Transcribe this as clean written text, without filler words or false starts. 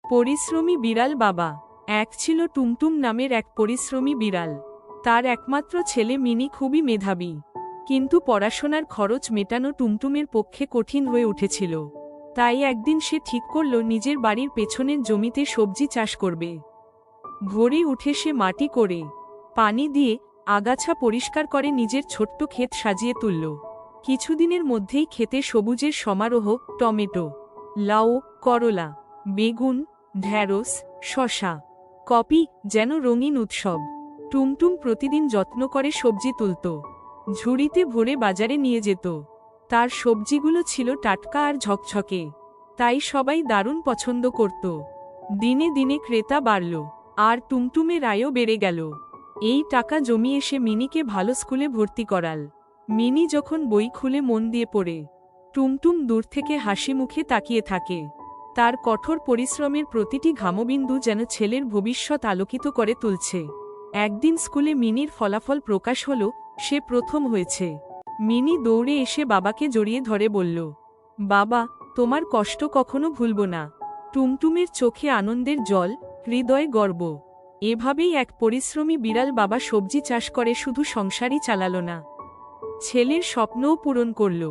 পরিশ্রমী বিড়াল বাবা। এক ছিল টুমটুম নামের এক পরিশ্রমী বিড়াল। তার একমাত্র ছেলে মিনি খুবই মেধাবী, কিন্তু পড়াশোনার খরচ মেটানো টুমটুমের পক্ষে কঠিন হয়ে উঠেছিল। তাই একদিন সে ঠিক করল নিজের বাড়ির পেছনের জমিতে সবজি চাষ করবে। ভোরে উঠে সে মাটি করে, পানি দিয়ে, আগাছা পরিষ্কার করে নিজের ছোট্ট ক্ষেত সাজিয়ে তুলল। কিছুদিনের মধ্যেই ক্ষেতে সবুজের সমারোহ। টমেটো, লাউ, করলা, বেগুন, ঢ্যাঁড়স, শসা, কপি, যেন রঙিন উৎসব। টুমটুম প্রতিদিন যত্ন করে সবজি তুলত, ঝুড়িতে ভরে বাজারে নিয়ে যেত। তার সবজিগুলো ছিল টাটকা আর ঝকঝকে, তাই সবাই দারুণ পছন্দ করত। দিনে দিনে ক্রেতা বাড়ল, আর টুমটুমের আয়ও বেড়ে গেল। এই টাকা জমিয়ে সে মিনিকে ভালো স্কুলে ভর্তি করাল। মিনি যখন বই খুলে মন দিয়ে পড়ে, টুমটুম দূর থেকে হাসি মুখে তাকিয়ে থাকে। তার কঠোর পরিশ্রমের প্রতিটি ঘামবিন্দু যেন ছেলের ভবিষ্যৎ আলোকিত করে তুলছে। একদিন স্কুলে মিনির ফলাফল প্রকাশ হল, সে প্রথম হয়েছে। মিনি দৌড়ে এসে বাবাকে জড়িয়ে ধরে বলল, বাবা, তোমার কষ্ট কখনো ভুলব না। টুমটুমের চোখে আনন্দের জল, হৃদয়ে গর্ব। এভাবেই এক পরিশ্রমী বিড়াল বাবা সবজি চাষ করে শুধু সংসারই চালালো না, ছেলের স্বপ্নও পূরণ করল।